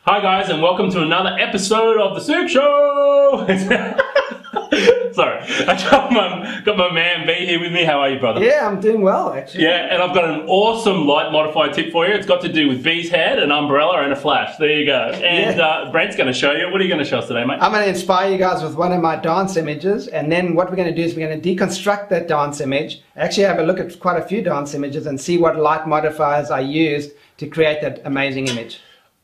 Hi guys, and welcome to another episode of the SIC Show! Sorry, I got my man B here with me. How are you, brother? Yeah, I'm doing well, actually. Yeah, and I've got an awesome light modifier tip for you. It's got to do with B's head, an umbrella, and a flash. There you go. And Brent's going to show you. What are you going to show us today, mate? I'm going to inspire you guys with one of my dance images, and then what we're going to do is we're going to deconstruct that dance image, actually have a look at quite a few dance images and see what light modifiers I used to create that amazing image.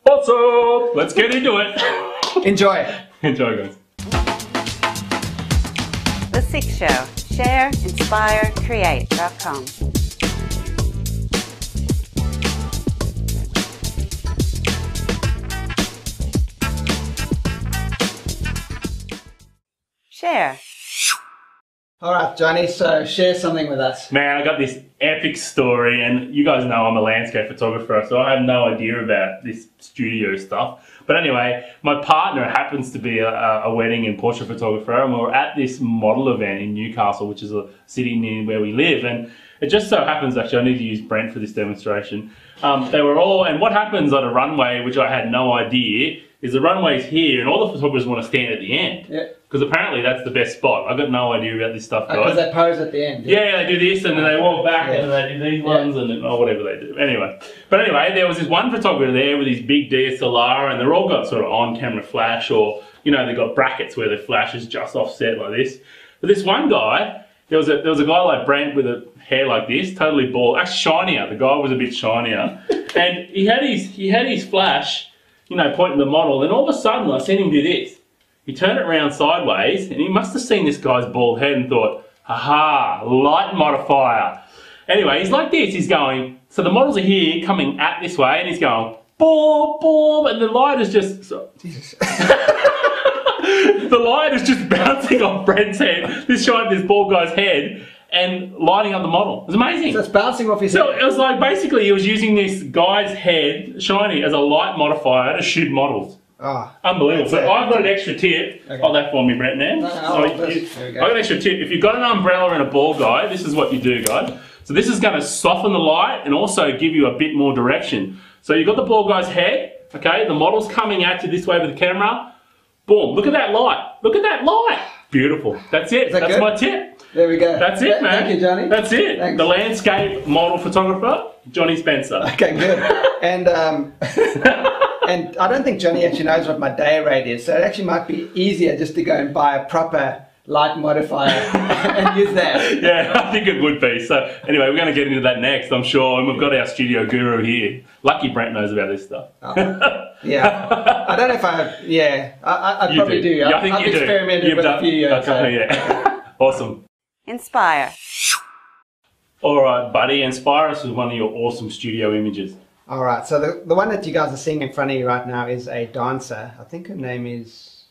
Awesome! Let's get into it. Enjoy. Enjoy, guys. The SIC Show. Share, inspire, create.com. Share. All right, Johnny, so share something with us. Man, I got this epic story, and you guys know I'm a landscape photographer, so I have no idea about this studio stuff. But anyway, my partner happens to be a wedding and portrait photographer, and we were at this model event in Newcastle, which is a city near where we live. And it just so happens, actually, I need to use Brent for this demonstration. They were all, and what happens on a runway, which I had no idea, is the runway's here, and all the photographers want to stand at the end. Yeah. Because apparently that's the best spot. I've got no idea about this stuff, guys. Because they pose at the end. Yeah, they do this, and then they walk back, and they do these ones, and whatever they do. Anyway, there was this one photographer there with his big DSLR, and they're all got sort of on-camera flash, or, you know, they've got brackets where the flash is just offset like this. But this one guy, there was a guy like Brent with a hair like this, totally bald, actually shinier. The guy was a bit shinier, and he had his flash, you know, pointing the model, and all of a sudden I seen him do this. He turned it around sideways, and he must have seen this guy's bald head and thought, aha, light modifier. Anyway, he's like this, he's going, so the models are here coming at this way, and he's going, boom, boom, and the light is just, the light is just bouncing off Brent's head, this bald guy's head, and lighting up the model. It was amazing. So it's bouncing off his head. So it was like, basically, he was using this guy's head, shiny, as a light modifier to shoot models. Oh, unbelievable. So I've got an extra tip. Okay. Hold that for me, Brent, now. I've got an extra tip. If you've got an umbrella and a ball guide, this is what you do, guys. So this is going to soften the light and also give you a bit more direction. So you've got the ball guy's head, okay? The model's coming at you this way with the camera. Boom, look at that light. Look at that light. Beautiful. That's it. That's good? My tip. There we go. That's it, man. Thank you, Johnny. That's it. Thanks. The landscape model photographer, Johnny Spencer. Okay, good. And and I don't think Johnny actually knows what my day rate is, so it actually might be easier just to go and buy a proper light modifier and use that. Yeah, I think it would be. So anyway, we're going to get into that next, I'm sure, and we've got our studio guru here. Lucky Brent knows about this stuff. Yeah. I don't know if I probably do. Yeah, I think I've you experimented do. with a few years. Yeah. Awesome. Inspire. All right, buddy, inspire us with one of your awesome studio images. All right, so the one that you guys are seeing in front of you right now is a dancer. I think her name is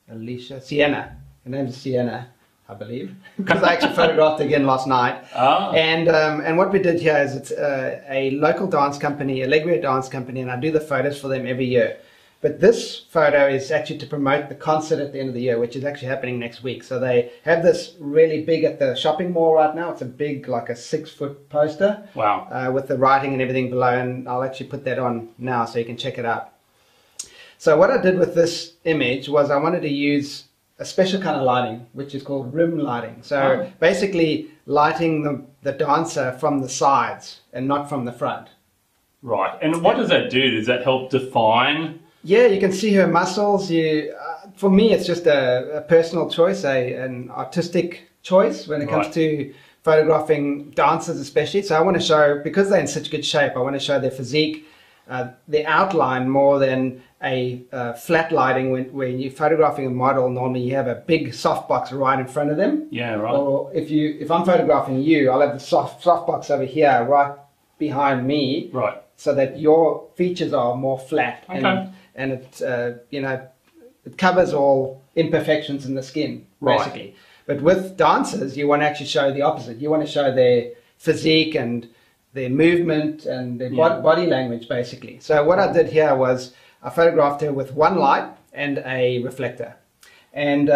Sienna. Her name is Sienna, I believe, because I actually photographed again last night. Oh. And what we did here is it's a local dance company, a legwear dance company, and I do the photos for them every year. But this photo is actually to promote the concert at the end of the year, which is actually happening next week. So they have this really big at the shopping mall right now. It's a big, like a 6-foot poster. Wow. With the writing and everything below, and I'll actually put that on now so you can check it out. So what I did with this image was I wanted to use a special kind of lighting, which is called rim lighting. So basically lighting the dancer from the sides and not from the front. Right. And what does that do? Does that help define? Yeah, you can see her muscles. For me, it's just a personal choice, an artistic choice when it comes to photographing dancers especially. So I want to show, because they're in such good shape, I want to show their physique, the outline more than a flat lighting. When you're photographing a model, normally you have a big softbox right in front of them. Yeah, right. Or if I'm photographing you, I'll have the softbox over here right behind me. Right. So that your features are more flat. Okay. And it, it covers all imperfections in the skin, basically. Right. But with dancers, you want to actually show the opposite. You want to show their physique and their movement and their body language, basically. So what I did here was I photographed her with one light and a reflector. And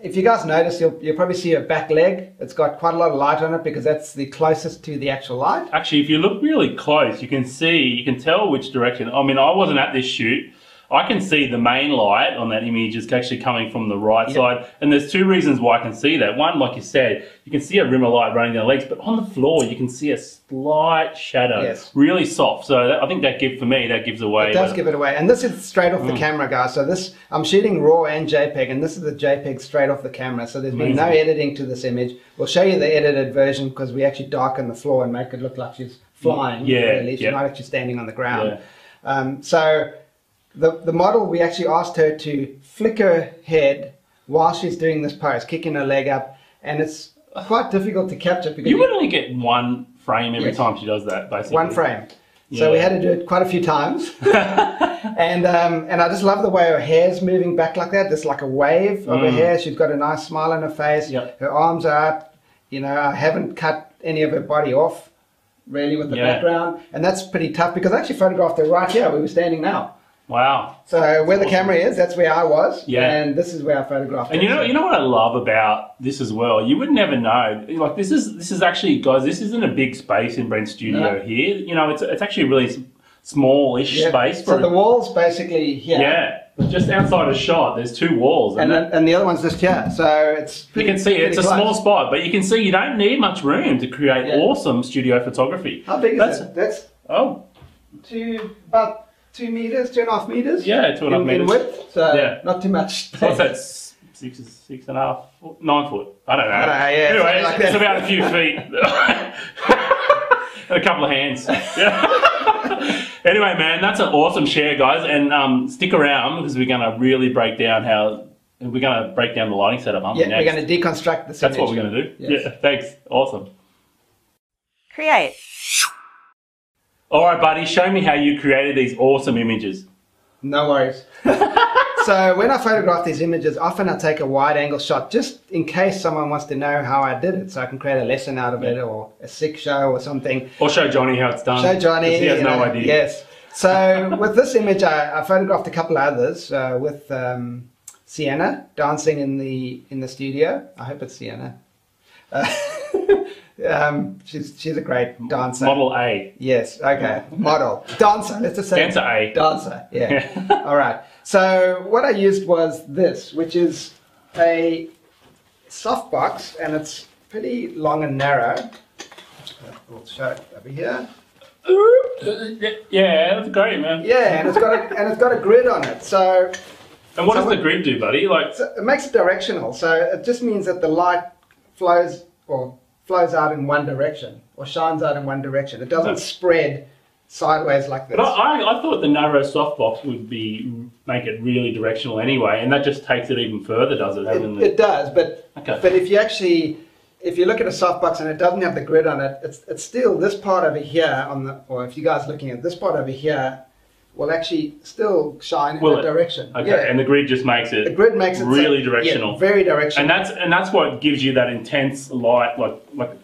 if you guys notice, you'll probably see her back leg. It's got quite a lot of light on it because that's the closest to the actual light. Actually, if you look really close, you can tell which direction. I mean, I wasn't at this shoot. I can see the main light on that image is actually coming from the right side. And there's two reasons why I can see that. One, like you said, you can see a rim of light running down the legs, but on the floor you can see a slight shadow, really soft. So I think that gives away. It does give it away. And this is straight off the camera, guys. So this, I'm shooting RAW and JPEG, and this is the JPEG straight off the camera. So there's been no editing to this image. We'll show you the edited version because we actually darken the floor and make it look like she's flying. Really. She's not actually standing on the ground. So the model, we actually asked her to flick her head while she's doing this pose, kicking her leg up, and it's quite difficult to capture because you would only get one frame every time she does that, basically. One frame. So we had to do it quite a few times. and I just love the way her hair's moving back like that. There's like a wave of her hair. She's got a nice smile on her face. Her arms are up. You know, I haven't cut any of her body off really with the background. And that's pretty tough because I actually photographed her right here where we're standing now. Wow. So where the camera is, that's where I was. And this is where I photographed her. And you know what I love about this as well? You would never know. Like this is actually, guys, this isn't a big space in Brent's studio here. You know, it's actually a really smallish space. So the wall's basically here. Yeah. Just outside a shot, there's two walls. And the other one's just here. So it's pretty, you can see it's a small spot, but you can see you don't need much room to create awesome studio photography. How big is it? That's about 2 meters, 2.5 meters. Yeah, 2.5 meters in width. So not too much. So what's that? 6.5, 9 foot. I don't know. Anyway, like it's about a few feet and a couple of hands. Anyway, man, that's an awesome share, guys, and stick around because we're going to really break down the lighting setup. We're going to deconstruct this. That's what we're going to do. Yeah, thanks. Awesome. Create. All right, buddy, show me how you created these awesome images. No worries. So when I photograph these images, often I take a wide angle shot just in case someone wants to know how I did it. So I can create a lesson out of it or a SIC show or something. Or show Johnny how it's done. Show Johnny. He has no idea. Yes. So with this image, I photographed a couple others with Sienna dancing in the studio. I hope it's Sienna. She's a great dancer. Model A. Yes, okay. Model. Dancer, let's just say. Dancer A. Dancer, yeah. All right. So what I used was this, which is a softbox, and it's pretty long and narrow. We'll show it over here. Yeah, that's great, man. Yeah, and it's got a grid on it. So. And what does the grid do, buddy? So it makes it directional. So it just means that the light flows out in one direction or shines out in one direction. It doesn't spread sideways like this. But I thought the narrow softbox would make it really directional anyway, and that just takes it even further, does it? It does, but if you look at a softbox and it doesn't have the grid on it, it's still this part over here or if you guys are looking at this part over here, will actually still shine in that direction. Okay, and the grid just makes it. The grid makes it really directional. Yeah, very directional. And that's what gives you that intense light, like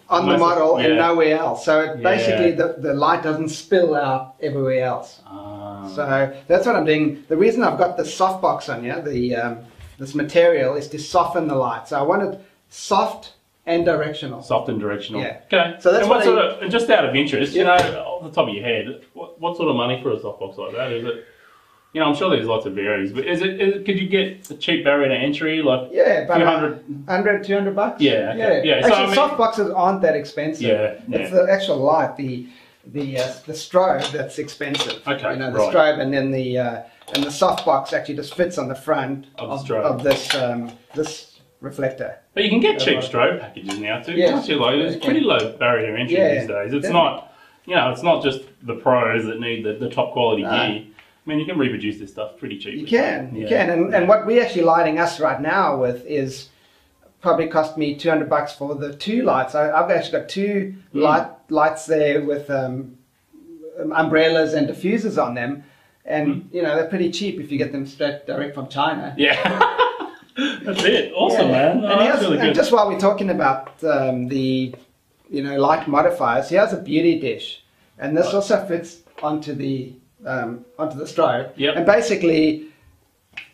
on the model and nowhere else. So basically, the light doesn't spill out everywhere else. So that's what I'm doing. The reason I've got the softbox on here, this material, is to soften the light. So I want it soft and directional. Soft and directional. Yeah. Okay. So that's and just out of interest, you know, off the top of your head, what sort of money for a softbox like that? Is it? You know, I'm sure there's lots of varies, but could you get a cheap barrier to entry, like about $100-200? Yeah. Okay. Yeah. Actually, softboxes aren't that expensive. Yeah. It's the actual light, the strobe that's expensive. Okay. You know, the strobe, and then the softbox actually just fits on the front of this reflector. But you can get cheap strobe packages now too. Yeah. There's pretty low barrier to entry these days. It's not, you know, it's not just the pros that need the top quality gear. I mean, you can reproduce this stuff pretty cheaply. You can. And what we're actually lighting us right now with is probably cost me $200 for the 2 lights. I've actually got 2 lights there with umbrellas and diffusers on them, and you know, they're pretty cheap if you get them direct from China. Yeah. That's it. Awesome, man. That's really good. And just while we're talking about the light modifiers, here's a beauty dish, and this also fits onto the strobe. Yep. And basically,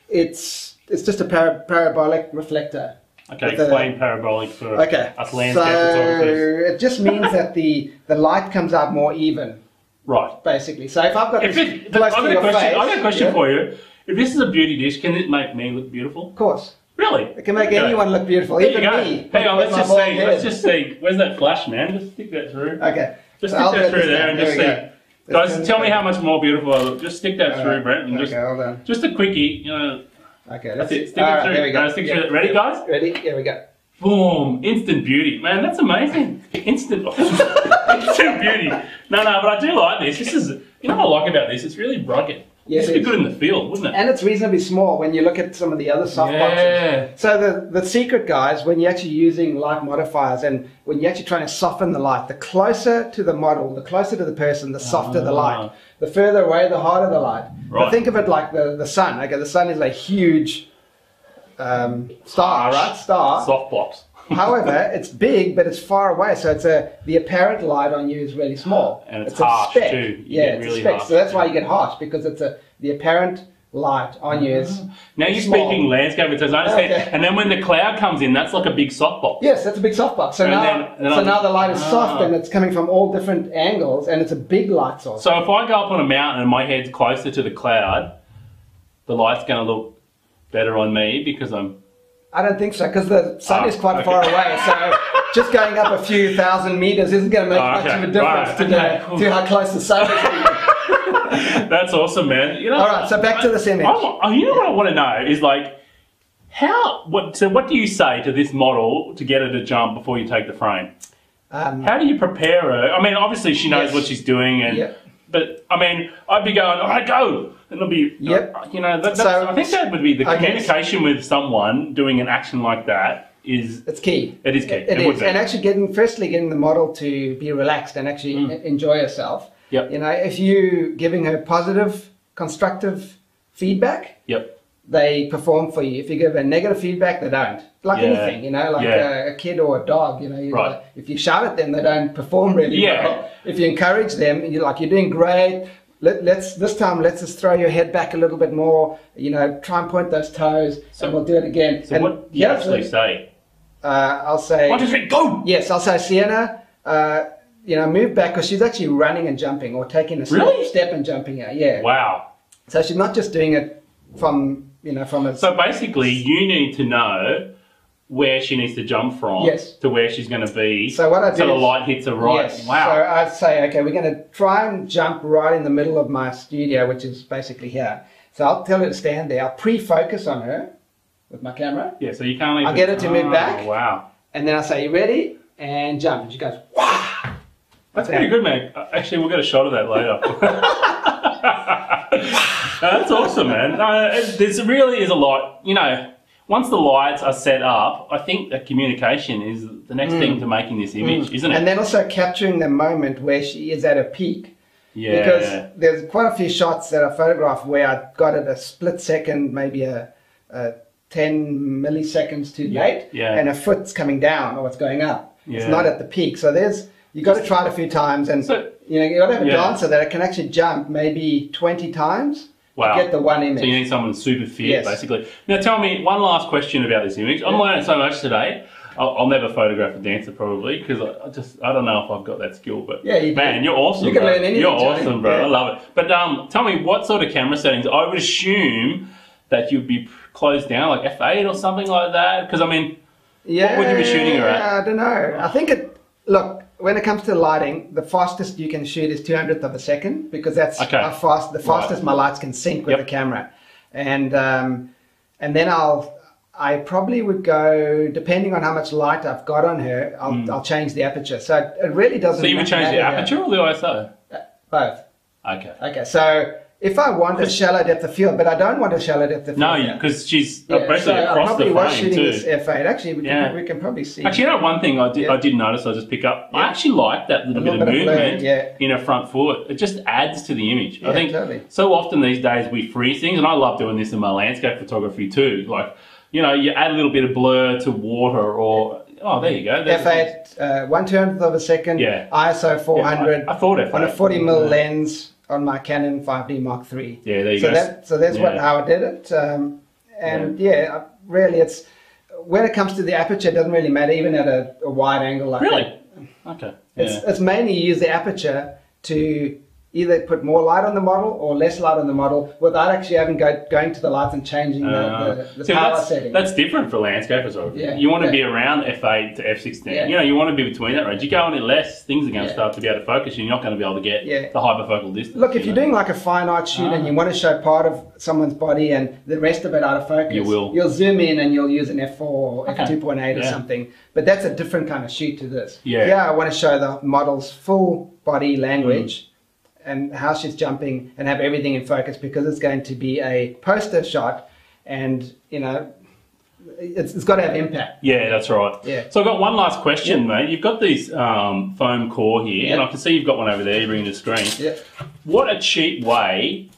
it's just a parabolic reflector. Okay, explain parabolic for us landscape photographers. It just means that the light comes out more even. Right. Basically. So if I've got I've got a question for you. If this is a beauty dish, can it make me look beautiful? Of course. Really? It can make anyone look beautiful, there even you go. me. Hang on, let's just see. Let's just see. Where's that flash, man? Just stick that through. Okay. Just stick that through there and just see. Guys, tell me how much more beautiful I look. Just stick that through, Brent. And hold on. Just a quickie, you know. Okay, that's it. Stick it through. There we go. Stick it through. Ready, guys? Ready? Here we go. Boom! Instant beauty, man. That's amazing. Instant beauty. No, but I do like this. This is, you know what I like about this? It's really rugged. Yes, it's good in the field, wouldn't it? And it's reasonably small when you look at some of the other softboxes. So the secret, guys, when you're actually using light modifiers and when you're actually trying to soften the light, the closer to the model, the closer to the person, the softer the light. The further away, the harder the light. Right. But think of it like the sun. Okay, the sun is a huge star, right? Star. Softbox. However, it's big, but it's far away, so it's the apparent light on you is really small. And it's harsh a speck. too. It's really a speck. Harsh. So that's why you get harsh, because it's the apparent light on you is Now you're small. speaking landscape, it says, I understand. Okay. And then when the cloud comes in, that's like a big softbox. Yes, that's a big softbox. So now the light is soft and it's coming from all different angles, and it's a big light source. So if I go up on a mountain and my head's closer to the cloud, the light's going to look better on me because I don't think so, because the sun is quite far away, so just going up a few thousand meters isn't going to make much of a difference to how close the sun is. That's awesome, man. You know, all right, so back to this image. You know what I want to know is like, what do you say to this model to get her to jump before you take the frame? How do you prepare her? I mean, obviously she knows what she's doing, but I mean, I'd be going, all right, go. And it'll be, you know, I think that would be the communication with someone doing an action like that it's key. It is key. It is. And actually firstly getting the model to be relaxed and actually enjoy herself. Yep. You know, if you giving her positive, constructive feedback, they perform for you. If you give her negative feedback, they don't. Like anything, you know, like a kid or a dog, you know, if you shout at them, they don't perform really well. If you encourage them, you're doing great. Let's just throw your head back a little bit more, you know, try and point those toes, and we'll do it again. So what do you actually say? I'll say... 1, 2, 3, go! Yes, I'll say, Sienna, you know, move back, because she's actually running and jumping, or taking a step and jumping out. Yeah. Wow. So she's not just doing it from, you know, from a... So basically, you need to know where she needs to jump from to where she's going to be, so what I do so the light hits her right. Yes. Wow. So I'd say, okay, we're going to try and jump right in the middle of my studio, which is basically here. So I'll tell her to stand there. I'll pre-focus on her with my camera. Yeah, so you can't even... I'll get her to move back. Wow. And then I'll say, you ready? And jump. And she goes, wow. That's pretty good, man. Actually, we'll get a shot of that later. That's awesome, man. There really is a lot, you know... Once the lights are set up, I think that communication is the next thing to making this image, isn't it? And then also capturing the moment where she is at her peak. Yeah. Because there's quite a few shots that I photographed where I got it a split second, maybe a 10 milliseconds too late, and a foot's coming down or it's going up. Yeah. It's not at the peak. So you got to try it a few times, and you know, you got to have a dancer that can actually jump maybe 20 times. Wow. To get the one image. So you need someone super fit, basically. Now tell me, one last question about this image. I'm learning so much today. I'll never photograph a dancer probably, because I don't know if I've got that skill, but man, you're awesome. You can learn anything. You're awesome, bro. I love it. But tell me, what sort of camera settings? I would assume that you'd be closed down, like f8 or something like that, because I mean, what would you be shooting her at? I don't know. I think look, when it comes to lighting, the fastest you can shoot is 200th of a second, because that's how fast, the fastest my lights can sync with the camera. And then I probably would go, depending on how much light I've got on her, I'll change the aperture. So it really doesn't matter. So you would change the aperture or the ISO? Both. Okay. Okay, so if I want a shallow depth of field, but I don't want a shallow depth of field. No, because she's basically across the frame was shooting too. This f8. Actually, we can probably see. Actually, you know, one thing I did notice, I'll just pick up. I actually like that little bit of movement in her front foot. It just adds to the image. I think so often these days we freeze things, and I love doing this in my landscape photography too. Like, you know, you add a little bit of blur to water or... Oh, there you go. F8, 1/200th of a second, ISO 400 I thought F8. On a 40mm lens on my Canon 5D Mark III. Yeah, there you go. That's how I did it. Really, it's when it comes to the aperture, it doesn't really matter, even at a wide angle like that. Okay. It's mainly you use the aperture to either put more light on the model or less light on the model without actually having going to the lights and changing the power setting. That's different for landscape photography. Yeah. You want to be around f8 to f16. Yeah. You know, you want to be between that range. You go on it less, things are going to start to be able to focus. You're not going to be able to get the hyperfocal distance. Look, if you're doing like a fine art shoot and you want to show part of someone's body and the rest of it out of focus, you'll zoom in and you'll use an f4 or f2.8 or something. But that's a different kind of shoot to this. Yeah, I want to show the model's full body language and how she's jumping and have everything in focus because it's going to be a poster shot and, you know, it's got to have impact. Yeah, that's right. Yeah. So I've got one last question, mate. You've got these foam core here, and I can see you've got one over there. You're bringing the screen. Yeah. What a cheap way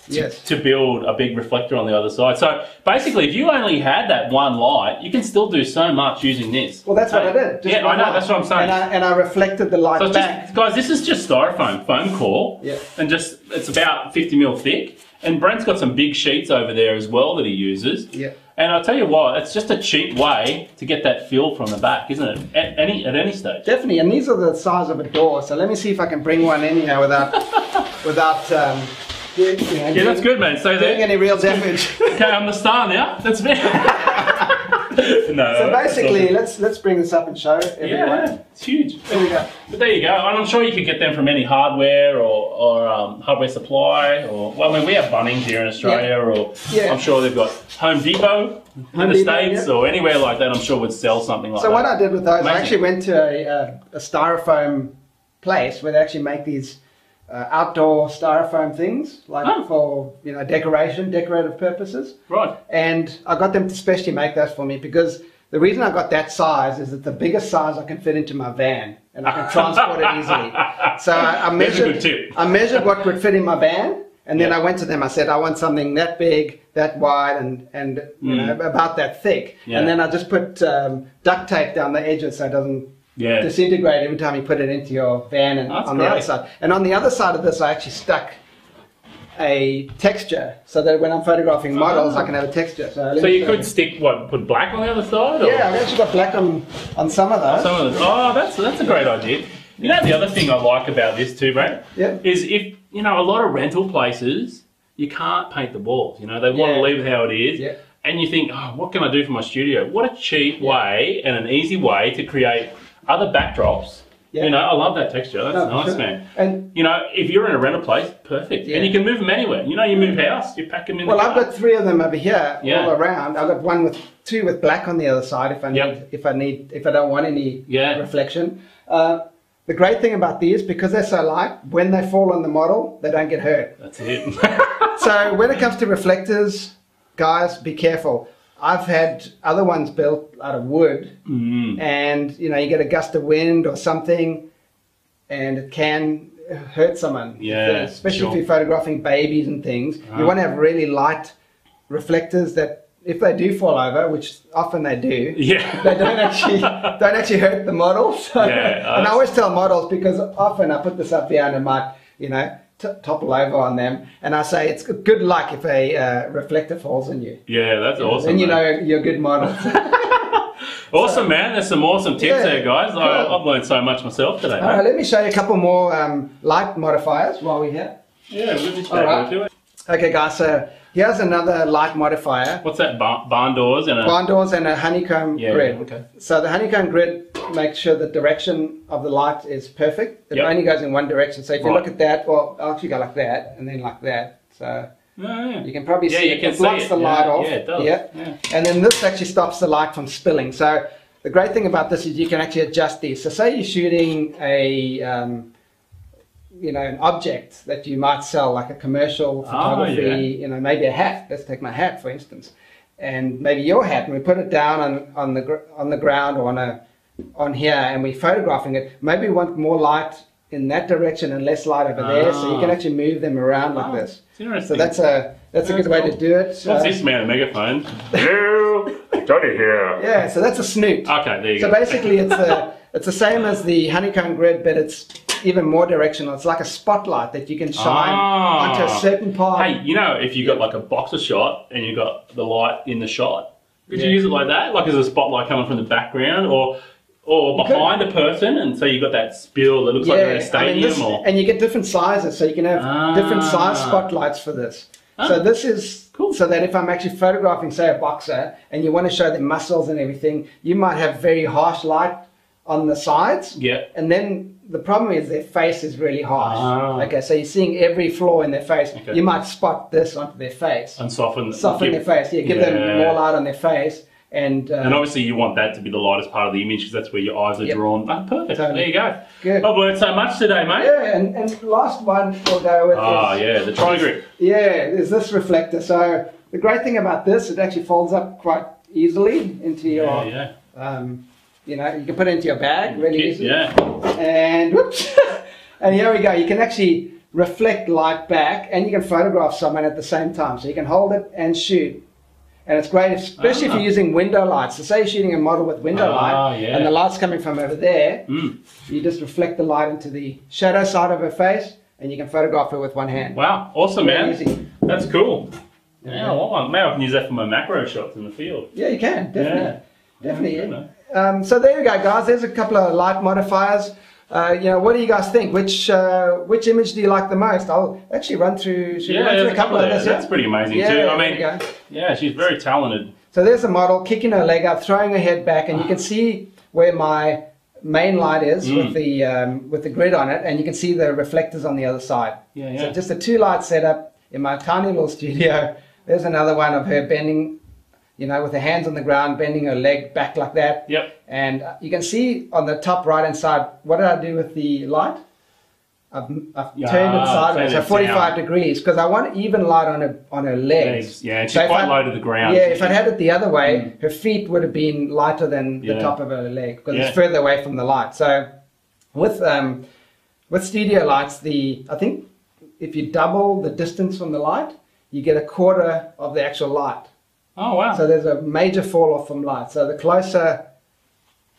to build a big reflector on the other side. So basically, if you only had that one light, you can still do so much using this. Well, that's what I did. Yeah, I know. That's what I'm saying. And I reflected the light back. Guys, this is just styrofoam foam core, and just it's about 50 mil thick. And Brent's got some big sheets over there as well that he uses. Yeah. And I'll tell you what, it's just a cheap way to get that feel from the back, isn't it? At any stage. Definitely, and these are the size of a door. So let me see if I can bring one in here without yeah, that's good, man. So doing any real damage. Okay, I'm the star now. That's me. No. So basically, let's bring this up and show everyone. Yeah, it's huge. There we go. But there you go. And I'm sure you could get them from any hardware or hardware supply. Or well, I mean, we have Bunnings here in Australia, or I'm sure they've got Home Depot in the States or anywhere like that. I'm sure would sell something like that. So what I did with those, I actually went to a styrofoam place where they actually make these outdoor styrofoam things, like for decorative purposes. Right. And I got them to specially make those for me because the reason I got that size is that the biggest size I can fit into my van and I can transport it easily. So I measured what would fit in my van, and then I went to them. I said I want something that big, that wide, and you know, about that thick. Yeah. And then I just put duct tape down the edges so it doesn't disintegrate every time you put it into your van and on the outside. And on the other side of this, I actually stuck a texture so that when I'm photographing models, I can have a texture. So you could stick put black on the other side? Or? Yeah, I've actually got black on some of those. Oh, that's a great idea. You know, the other thing I like about this too, Brent, is if a lot of rental places, you can't paint the walls. You know, they want to leave it how it is. Yeah. And you think, oh, what can I do for my studio? What a cheap way and an easy way to create other backdrops. Yeah. You know, I love that texture. That's nice, man. And you know, if you're in a rental place, perfect. Yeah. And you can move them anywhere. You know, you move house, you pack them in. Well, I've got 3 of them over here all around. I've got 2 with black on the other side if I don't want any reflection. The great thing about these, because they're so light, when they fall on the model, they don't get hurt. That's it. So when it comes to reflectors, guys, be careful. I've had other ones built out of wood, and you know, you get a gust of wind or something, and it can hurt someone. Yeah, especially if you're photographing babies and things. You want to have really light reflectors that, if they do fall over, which often they do, they don't actually hurt the model. So, and I always tell models, because often I put this up here and it might, you know, topple over on them, and I say it's good luck if a reflector falls on you. Yeah, that's awesome. And you know you're a good model. Awesome, man. There's some awesome tips there, guys. Cool. I've learned so much myself today. All right, let me show you a couple more light modifiers while we're here. Yeah, we'll just do it. Okay, guys, so here's another light modifier. What's that? Barn doors and a honeycomb grid. Okay. So the honeycomb grid makes sure the direction of the light is perfect. It only goes in one direction. So if you look at that, well, I'll actually go like that and then like that. So you can probably see it blocks the light off. Yeah, it does. Yeah. And then this actually stops the light from spilling. So the great thing about this is you can actually adjust these. So say you're shooting an object that you might sell, like a commercial photography, you know, maybe a hat. Let's take my hat, for instance. And maybe your hat, and we put it down on the ground or on here, and we're photographing it. Maybe we want more light in that direction and less light over there, so you can actually move them around like this. Interesting. So that's a good way to do it. What's this man, a megaphone? Hello, Johnny here. Yeah, so that's a snoot. Okay, there you go. So basically it's the same as the honeycomb grid, but it's even more directional. It's like a spotlight that you can shine onto a certain part. Hey, you know, if you got like a boxer shot and you got the light in the shot, could you use it like that? Like as a spotlight coming from the background? Or or behind a person, and so you've got that spill that looks like you're in a stadium. And you get different sizes, so you can have different size spotlights for this. So this is cool. So that if I'm actually photographing, say, a boxer, and you want to show their muscles and everything, you might have very harsh light on the sides. Yeah. And then the problem is their face is really harsh. Okay, so you're seeing every flaw in their face. Okay. You might spot this onto their face. And soften their face. Yeah, give them more light on their face. And obviously you want that to be the lightest part of the image because that's where your eyes are drawn. Oh, perfect. Totally. There you go. Good. I've learned so much today, mate. Yeah, and the last one we'll go with the tri-grip. Yeah, is this reflector. So the great thing about this, it actually folds up quite easily into your... you know, you can put it into your bag really easily. Yeah. And whoops. And here we go. You can actually reflect light back and you can photograph someone at the same time. So you can hold it and shoot. And it's great, especially if you're using window lights. So say you're shooting a model with window light and the light's coming from over there. You just reflect the light into the shadow side of her face and you can photograph her with one hand. Wow, awesome, man. Easy. That's cool. Yeah, well, maybe I can use that for my macro shots in the field. Yeah, you can, definitely. Definitely. So there you go, guys. There's a couple of light modifiers. You know, what do you guys think? Which image do you like the most? I'll actually run through. Should we run through a couple of this? That's pretty amazing too. I mean, she's very talented. So there's a model kicking her leg up, throwing her head back, and you can see where my main light is with the grid on it, and you can see the reflectors on the other side. So just a 2-light setup in my tiny little studio. There's another one of her bending, you know, with her hands on the ground, bending her leg back like that. And you can see on the top right-hand side, what did I do with the light? I've turned it sideways, so 45 degrees, because I want even light on her legs. Yeah, and she's quite low to the ground. Yeah, if I had it the other way, her feet would have been lighter than the top of her leg, because it's further away from the light. So with studio lights, I think if you double the distance from the light, you get a quarter of the actual light. Oh, wow. So there's a major fall off from light. So the closer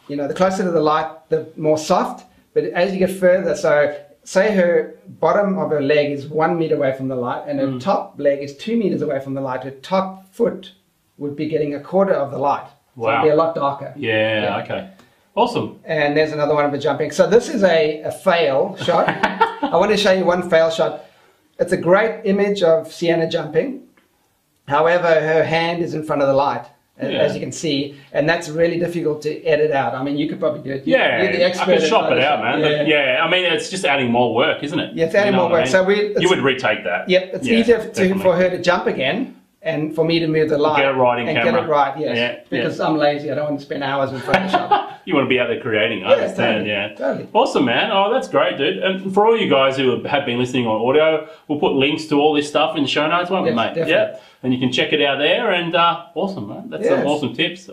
to the light, the more soft. But as you get further, so say her bottom of her leg is 1 meter away from the light and her top leg is 2 meters away from the light, her top foot would be getting a quarter of the light. So it'd be a lot darker. Yeah, okay. Awesome. And there's another one of her jumping. So this is a fail shot. I want to show you one fail shot. It's a great image of Sienna jumping. However, her hand is in front of the light, as you can see, and that's really difficult to edit out. I mean, you could probably do it. You're the expert. I can chop it out, man. But I mean, it's just adding more work, isn't it? Yeah, it's adding more work. So you would retake that. Yep, it's easier for her to jump again and for me to move the light. Get it right in camera. Get it right, yes. Because I'm lazy. I don't want to spend hours in Photoshop. You want to be out there creating. I understand, totally. Awesome, man. Oh, that's great, dude. And for all you guys who have been listening on audio, we'll put links to all this stuff in the show notes, won't we, mate? Definitely. Yeah. And you can check it out there. And awesome, man. That's some awesome tips.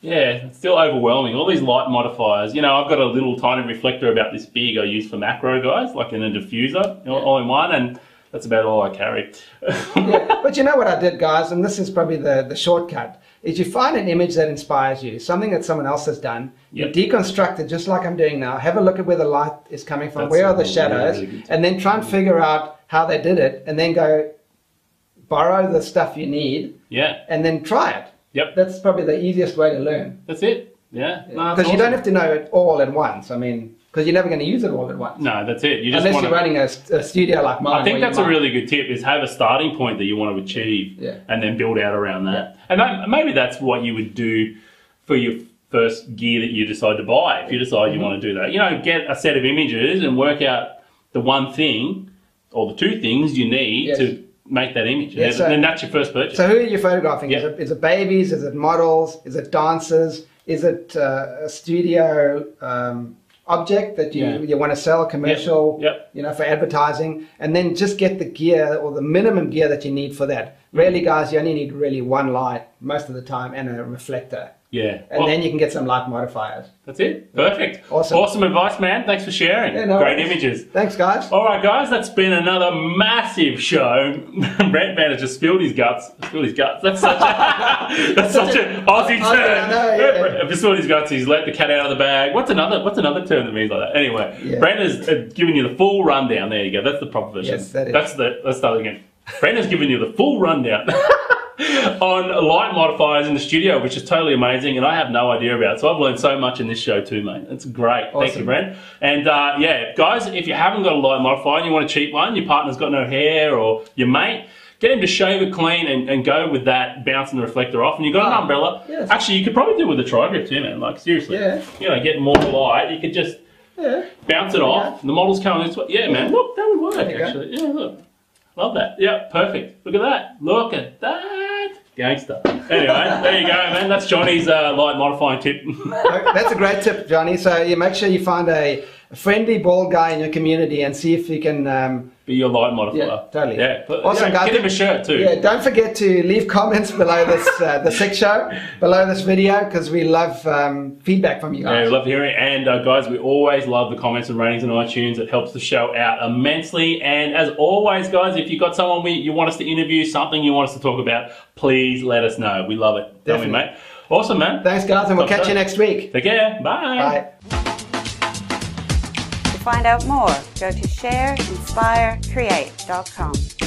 It's still overwhelming. All these light modifiers. You know, I've got a little tiny reflector about this big I use for macro guys, like in a diffuser, all in one. And that's about all I carry. But you know what I did, guys, and this is probably the shortcut, is you find an image that inspires you, something that someone else has done, you deconstruct it just like I'm doing now, have a look at where the light is coming from, where are the shadows, and then try and figure out how they did it, and then go borrow the stuff you need, and then try it. That's probably the easiest way to learn. That's it. Because you don't have to know it all at once. I mean, because you're never going to use it all at once. No, that's it. Unless you're running a studio like mine. I think that's a really good tip, is have a starting point that you want to achieve and then build out around that. And maybe that's what you would do for your first gear that you decide to buy. If you decide you want to do that, you know, get a set of images and work out the one thing or the two things you need to make that image. And then that's your first purchase. So who are you photographing? Is it babies? Is it models? Is it dancers? Is it a studio object that you want to sell, commercial, you know, for advertising? And then just get the gear or the minimum gear that you need for that. Really, guys, you only need really one light most of the time and a reflector. And then you can get some light modifiers. That's it. Perfect. Awesome. Awesome advice, man. Thanks for sharing. Great images. Thanks, guys. All right, guys, that's been another massive show. Brent Man has just spilled his guts. That's such an Aussie term. If he spilled his guts, he's let the cat out of the bag. What's another term that means like that? Anyway, Brent has given you the full rundown. There you go. That's the proper version. Yes, that is. Let's start again. Brent has given you the full rundown. on light modifiers in the studio, which is totally amazing, and I have no idea about it. So I've learned so much in this show too, mate. It's great. Awesome. Thank you, Brent. And yeah, guys, if you haven't got a light modifier and you want a cheap one, your partner's got no hair or your mate, get him to shave it clean and go with that, bouncing the reflector off, and you've got an umbrella. Yes. Actually, you could probably do it with a tri-grip too, man. Like, seriously. Yeah. You know, get more light. You could just bounce it off. The model's coming this way. Yeah, man. Look, that would work, actually. Yeah, look. Love that. Yeah, perfect. Look at that. Look at that. Gangster. Anyway, there you go, man. That's Johnny's light modifying tip. That's a great tip, Johnny. So you make sure you find a friendly bald guy in your community and see if you can be your light modifier. Yeah, totally. Yeah. Awesome, guys. Get him a shirt too. Yeah, don't forget to leave comments below this the SIC show, below this video, because we love feedback from you guys. Yeah, we love hearing it. And guys, we always love the comments and ratings on iTunes. It helps the show out immensely. And as always, guys, if you've got someone you want us to interview, something you want us to talk about, please let us know. We love it. Definitely. Don't we, mate? Awesome, man. Thanks, guys, and we'll catch you next week. Take care. Bye. Bye. To find out more, go to shareinspirecreate.com.